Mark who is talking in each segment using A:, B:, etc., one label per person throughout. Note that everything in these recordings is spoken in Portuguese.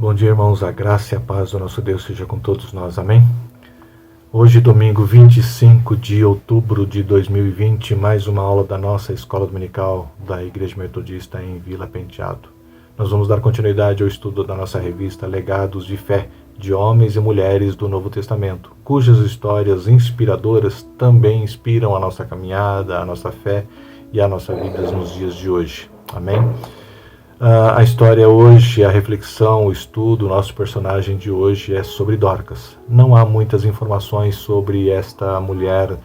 A: Bom dia, irmãos, a graça e a paz do nosso Deus seja com todos nós, amém? Hoje, domingo 25 de outubro de 2020, mais uma aula da nossa Escola Dominical da Igreja Metodista em Vila Penteado. Nós vamos dar continuidade ao estudo da nossa revista Legados de Fé, de homens e mulheres do Novo Testamento, cujas histórias inspiradoras também inspiram a nossa caminhada, a nossa fé e a nossa vida nos dias de hoje, amém? A história hoje, a reflexão, o estudo, o nosso personagem de hoje é sobre Dorcas. Não há muitas informações sobre esta mulher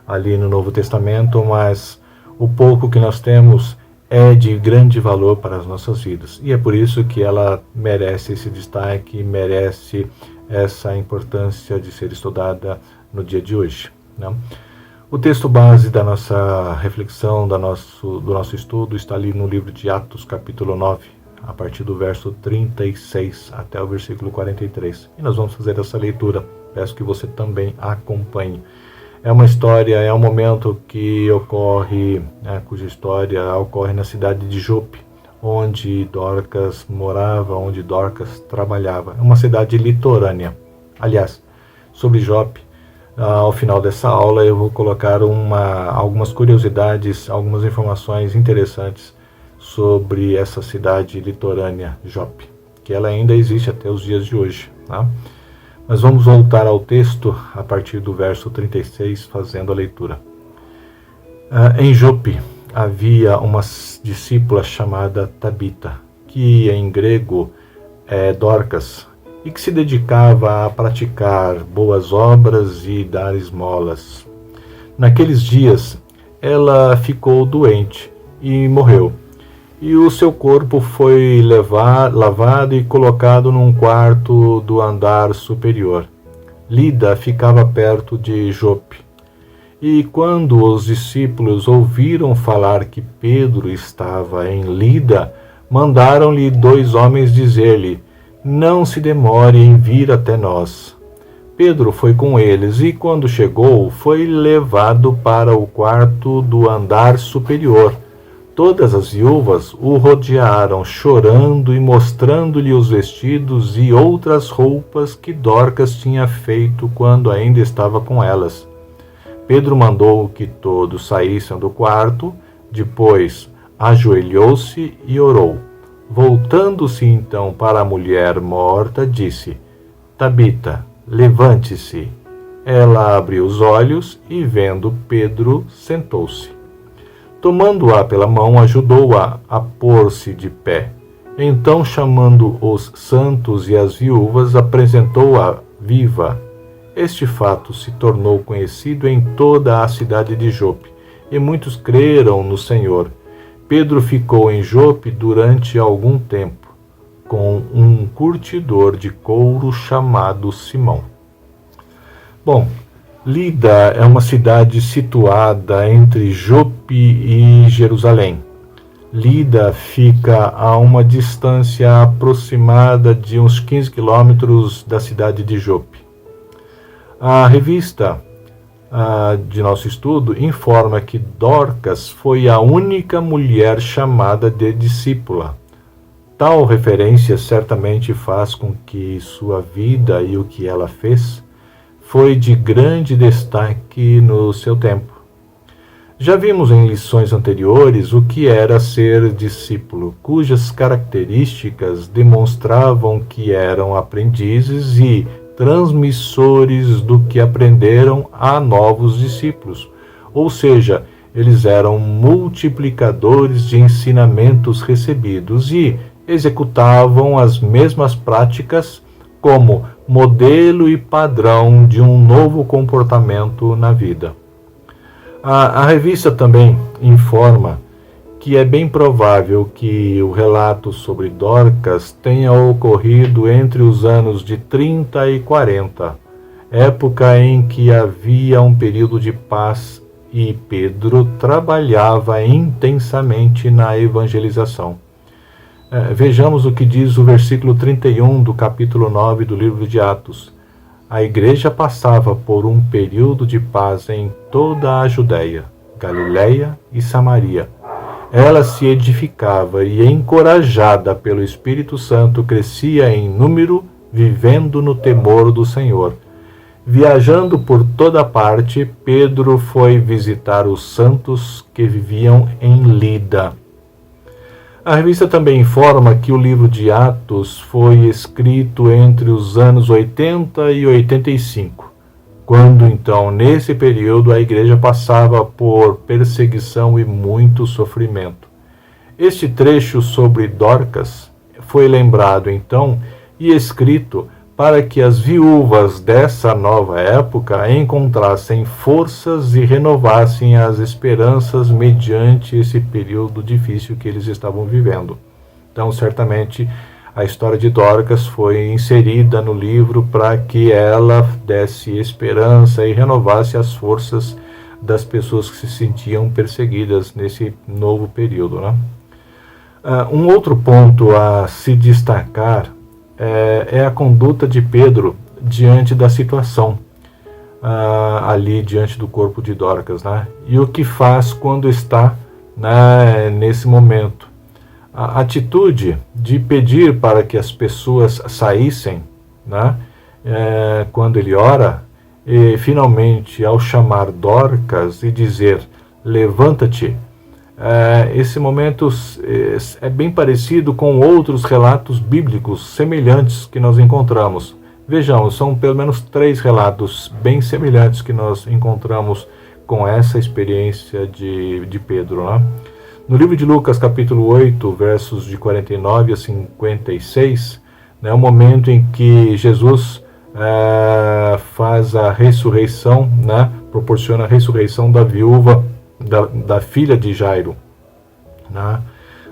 A: ali no Novo Testamento, mas o pouco que nós temos é de grande valor para as nossas vidas. E é por isso que ela merece esse destaque, merece essa importância de ser estudada no dia de hoje, né? O texto base da nossa reflexão, do nosso estudo, está ali no livro de Atos, capítulo 9, a partir do verso 36 até o versículo 43. E nós vamos fazer essa leitura. Peço que você também acompanhe. É uma história, é um momento que ocorre, cuja história ocorre na cidade de Jope, onde Dorcas morava, onde Dorcas trabalhava. É uma cidade litorânea. Aliás, sobre Jope, ao final dessa aula eu vou colocar algumas curiosidades, algumas informações interessantes sobre essa cidade litorânea, Jope, que ela ainda existe até os dias de hoje, tá? Mas vamos voltar ao texto a partir do verso 36, fazendo a leitura. Em Jope havia uma discípula chamada Tabita, que em grego é Dorcas, e que se dedicava a praticar boas obras e dar esmolas. Naqueles dias, ela ficou doente e morreu, e o seu corpo foi lavado e colocado num quarto do andar superior. Lida ficava perto de Jope, e quando os discípulos ouviram falar que Pedro estava em Lida, mandaram-lhe 2 homens dizer-lhe: "Não se demore em vir até nós." Pedro foi com eles e, quando chegou, foi levado para o quarto do andar superior. Todas as viúvas o rodearam, chorando e mostrando-lhe os vestidos e outras roupas que Dorcas tinha feito quando ainda estava com elas. Pedro mandou que todos saíssem do quarto, depois ajoelhou-se e orou. Voltando-se então para a mulher morta, disse: "Tabita, levante-se." Ela abriu os olhos e, vendo Pedro, sentou-se. Tomando-a pela mão, ajudou-a a pôr-se de pé. Então, chamando os santos e as viúvas, apresentou-a viva. Este fato se tornou conhecido em toda a cidade de Jope, e muitos creram no Senhor. Pedro ficou em Jope durante algum tempo, com um curtidor de couro chamado Simão. Bom, Lida é uma cidade situada entre Jope e Jerusalém. Lida fica a uma distância aproximada de uns 15 quilômetros da cidade de Jope. A revista de nosso estudo informa que Dorcas foi a única mulher chamada de discípula. Tal referência certamente faz com que sua vida e o que ela fez foi de grande destaque no seu tempo. Já vimos em lições anteriores o que era ser discípulo, cujas características demonstravam que eram aprendizes e transmissores do que aprenderam a novos discípulos, ou seja, eles eram multiplicadores de ensinamentos recebidos e executavam as mesmas práticas como modelo e padrão de um novo comportamento na vida. A revista também informa que é bem provável que o relato sobre Dorcas tenha ocorrido entre os anos de 30 e 40, época em que havia um período de paz e Pedro trabalhava intensamente na evangelização. Vejamos o que diz o versículo 31 do capítulo 9 do livro de Atos. A igreja passava por um período de paz em toda a Judéia, Galiléia e Samaria. ela se edificava e, encorajada pelo Espírito Santo, crescia em número, vivendo no temor do Senhor. Viajando por toda parte, Pedro foi visitar os santos que viviam em Lida. A revista também informa que o livro de Atos foi escrito entre os anos 80 e 85, quando então, nesse período, a igreja passava por perseguição e muito sofrimento. Este trecho sobre Dorcas foi lembrado então e escrito para que as viúvas dessa nova época encontrassem forças e renovassem as esperanças mediante esse período difícil que eles estavam vivendo. Então, certamente, a história de Dorcas foi inserida no livro para que ela desse esperança e renovasse as forças das pessoas que se sentiam perseguidas nesse novo período, né? Um outro ponto a se destacar é a conduta de Pedro diante da situação, ali diante do corpo de Dorcas, né? E o que faz quando está, né, nesse momento. A atitude de pedir para que as pessoas saíssem, né, quando ele ora, e finalmente ao chamar Dorcas e dizer, levanta-te, esse momento é bem parecido com outros relatos bíblicos semelhantes que nós encontramos. Vejamos, são pelo menos 3 relatos bem semelhantes que nós encontramos com essa experiência de Pedro, né? No livro de Lucas, capítulo 8, versos de 49 a 56, né, o momento em que Jesus faz a ressurreição, né, proporciona a ressurreição da viúva, da filha de Jairo, né?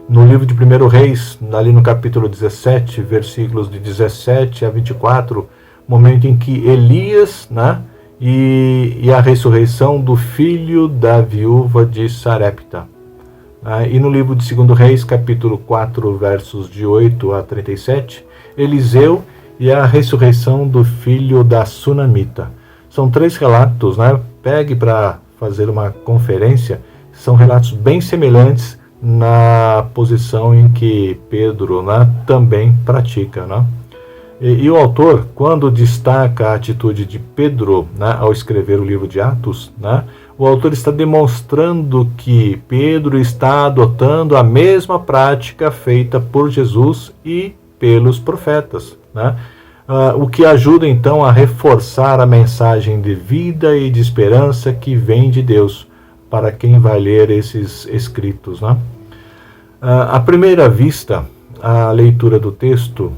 A: No livro de 1 Reis, ali no capítulo 17, versículos de 17 a 24, momento em que Elias, né, e a ressurreição do filho da viúva de Sarepta. E no livro de 2 Reis, capítulo 4, versos de 8 a 37, Eliseu e a ressurreição do filho da Sunamita. São 3 relatos, né? Pegue para fazer uma conferência, são relatos bem semelhantes na posição em que Pedro, né, também pratica, né? E o autor, quando destaca a atitude de Pedro, né, ao escrever o livro de Atos, né, o autor está demonstrando que Pedro está adotando a mesma prática feita por Jesus e pelos profetas, né? O que ajuda então a reforçar a mensagem de vida e de esperança que vem de Deus para quem vai ler esses escritos, né? À primeira vista, a leitura do texto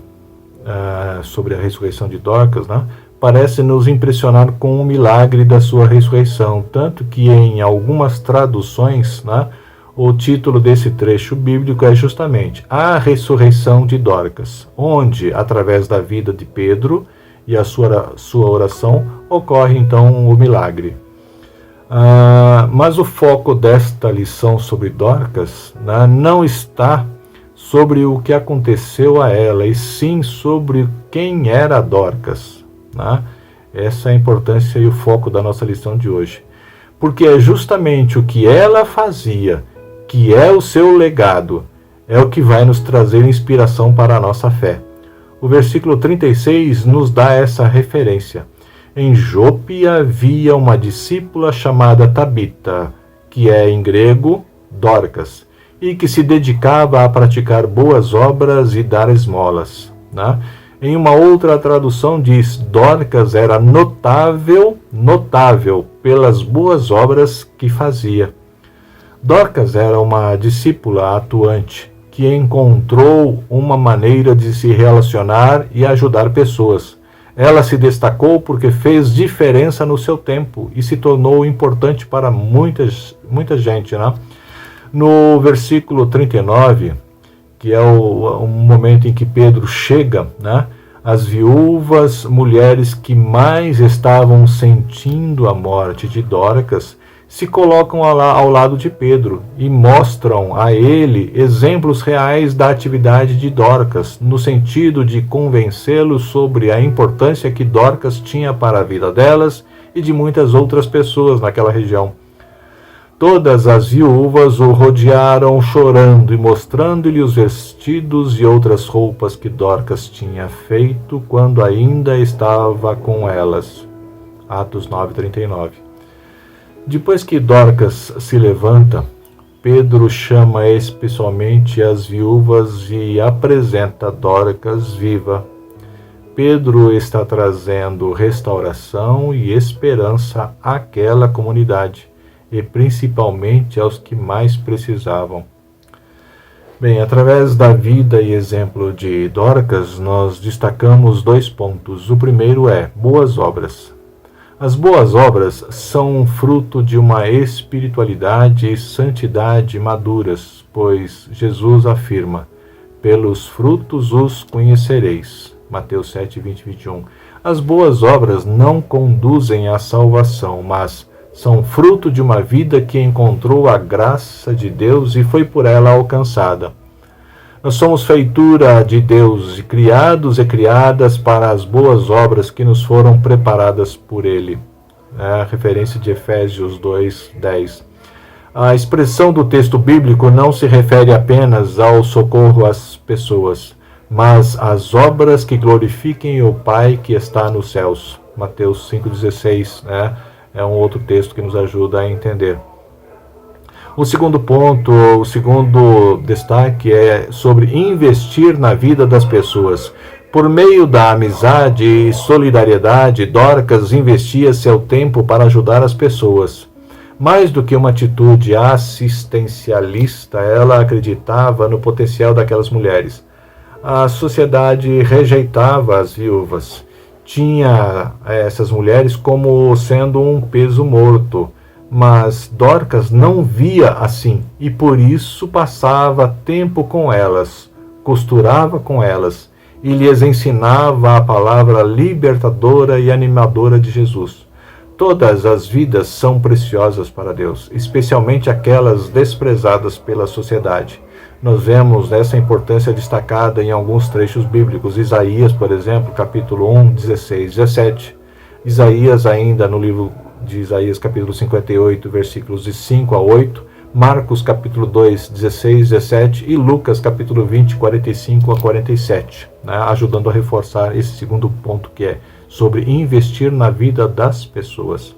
A: sobre a ressurreição de Dorcas, né, parece nos impressionar com o milagre da sua ressurreição, tanto que em algumas traduções, né, o título desse trecho bíblico é justamente A Ressurreição de Dorcas, onde, através da vida de Pedro e a sua oração, ocorre então o milagre. Mas o foco desta lição sobre Dorcas, né, não está sobre o que aconteceu a ela, e sim sobre quem era Dorcas, né? Essa é a importância e o foco da nossa lição de hoje. Porque é justamente o que ela fazia, que é o seu legado, é o que vai nos trazer inspiração para a nossa fé. O versículo 36 nos dá essa referência. Em Jope havia uma discípula chamada Tabita, que é em grego Dorcas, e que se dedicava a praticar boas obras e dar esmolas, né? Em uma outra tradução diz, Dorcas era notável pelas boas obras que fazia. Dorcas era uma discípula atuante, que encontrou uma maneira de se relacionar e ajudar pessoas. Ela se destacou porque fez diferença no seu tempo e se tornou importante para muita gente, né? No versículo 39, que é o momento em que Pedro chega, né, as viúvas, mulheres que mais estavam sentindo a morte de Dorcas, se colocam ao lado de Pedro e mostram a ele exemplos reais da atividade de Dorcas, no sentido de convencê-los sobre a importância que Dorcas tinha para a vida delas e de muitas outras pessoas naquela região. Todas as viúvas o rodearam chorando e mostrando-lhe os vestidos e outras roupas que Dorcas tinha feito quando ainda estava com elas. Atos 9:39. Depois que Dorcas se levanta, Pedro chama especialmente as viúvas e apresenta Dorcas viva. Pedro está trazendo restauração e esperança àquela comunidade, e principalmente aos que mais precisavam. Bem, através da vida e exemplo de Dorcas, nós destacamos 2 pontos. O primeiro é boas obras. As boas obras são fruto de uma espiritualidade e santidade maduras, pois Jesus afirma: pelos frutos os conhecereis. Mateus 7, 20 e 21. As boas obras não conduzem à salvação, mas são fruto de uma vida que encontrou a graça de Deus e foi por ela alcançada. Nós somos feitura de Deus, e criados e criadas para as boas obras que nos foram preparadas por Ele. A referência de Efésios 2:10. A expressão do texto bíblico não se refere apenas ao socorro às pessoas, mas às obras que glorifiquem o Pai que está nos céus. Mateus 5,16, é um outro texto que nos ajuda a entender. O segundo ponto, o segundo destaque é sobre investir na vida das pessoas. Por meio da amizade e solidariedade, Dorcas investia seu tempo para ajudar as pessoas. Mais do que uma atitude assistencialista, ela acreditava no potencial daquelas mulheres. A sociedade rejeitava as viúvas. Tinha essas mulheres como sendo um peso morto, mas Dorcas não via assim e por isso passava tempo com elas, costurava com elas e lhes ensinava a palavra libertadora e animadora de Jesus. Todas as vidas são preciosas para Deus, especialmente aquelas desprezadas pela sociedade. Nós vemos essa importância destacada em alguns trechos bíblicos. Isaías, por exemplo, capítulo 1, 16, 17. Isaías, ainda no livro de Isaías, capítulo 58, versículos de 5 a 8. Marcos, capítulo 2, 16, 17. E Lucas, capítulo 20, 45 a 47. Ajudando a reforçar esse segundo ponto, que é sobre investir na vida das pessoas.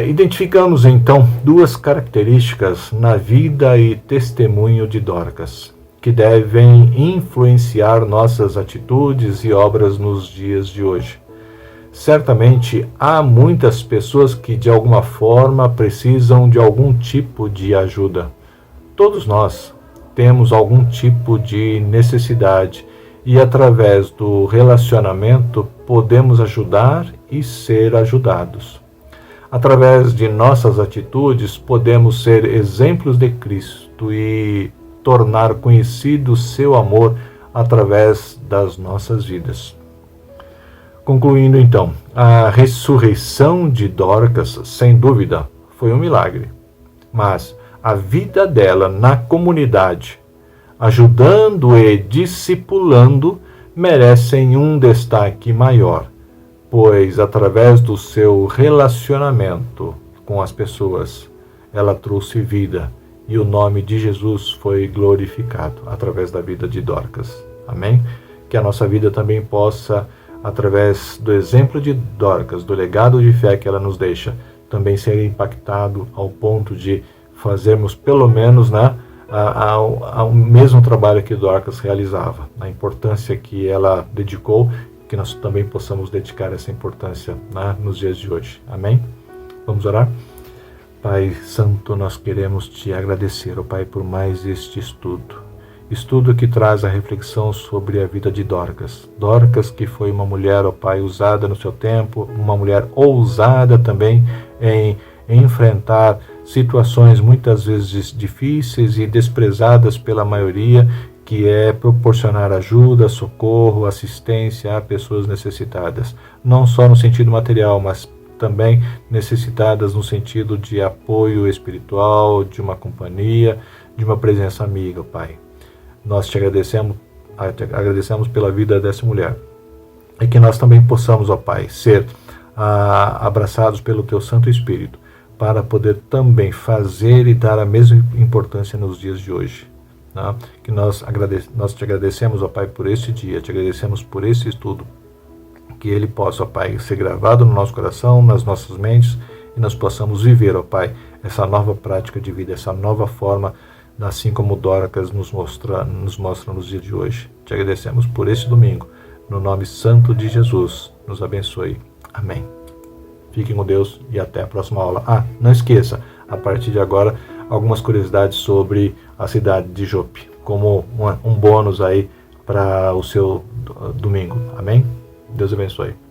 A: Identificamos então 2 características na vida e testemunho de Dorcas, que devem influenciar nossas atitudes e obras nos dias de hoje. Certamente há muitas pessoas que de alguma forma precisam de algum tipo de ajuda. Todos nós temos algum tipo de necessidade e através do relacionamento podemos ajudar e ser ajudados. Através de nossas atitudes, podemos ser exemplos de Cristo e tornar conhecido seu amor através das nossas vidas. Concluindo então, a ressurreição de Dorcas, sem dúvida, foi um milagre. Mas a vida dela na comunidade, ajudando e discipulando, merecem um destaque maior, pois através do seu relacionamento com as pessoas, ela trouxe vida e o nome de Jesus foi glorificado através da vida de Dorcas. Amém? Que a nossa vida também possa, através do exemplo de Dorcas, do legado de fé que ela nos deixa, também ser impactado ao ponto de fazermos pelo menos ao mesmo trabalho que Dorcas realizava, a importância que ela dedicou, que nós também possamos dedicar essa importância nos dias de hoje. Amém? Vamos orar? Pai Santo, nós queremos te agradecer, ó Pai, por mais este estudo que traz a reflexão sobre a vida de Dorcas. Dorcas, que foi uma mulher, ó Pai, usada no seu tempo, uma mulher ousada também em enfrentar situações muitas vezes difíceis e desprezadas pela maioria, que é proporcionar ajuda, socorro, assistência a pessoas necessitadas, não só no sentido material, mas também necessitadas no sentido de apoio espiritual, de uma companhia, de uma presença amiga, Pai. Nós te agradecemos pela vida dessa mulher, e que nós também possamos, ó Pai, ser abraçados pelo Teu Santo Espírito, para poder também fazer e dar a mesma importância nos dias de hoje. Tá? Que nós te agradecemos, ó Pai, por este dia, te agradecemos por esse estudo, que ele possa, ó Pai, ser gravado no nosso coração, nas nossas mentes, e nós possamos viver, ó Pai, essa nova prática de vida, essa nova forma, assim como o Dorcas nos mostra nos dias de hoje. Te agradecemos por este domingo, no nome santo de Jesus, nos abençoe. Amém. Fiquem com Deus e até a próxima aula. Não esqueça, a partir de agora, algumas curiosidades sobre a cidade de Jope, como um bônus aí para o seu domingo. Amém? Deus abençoe.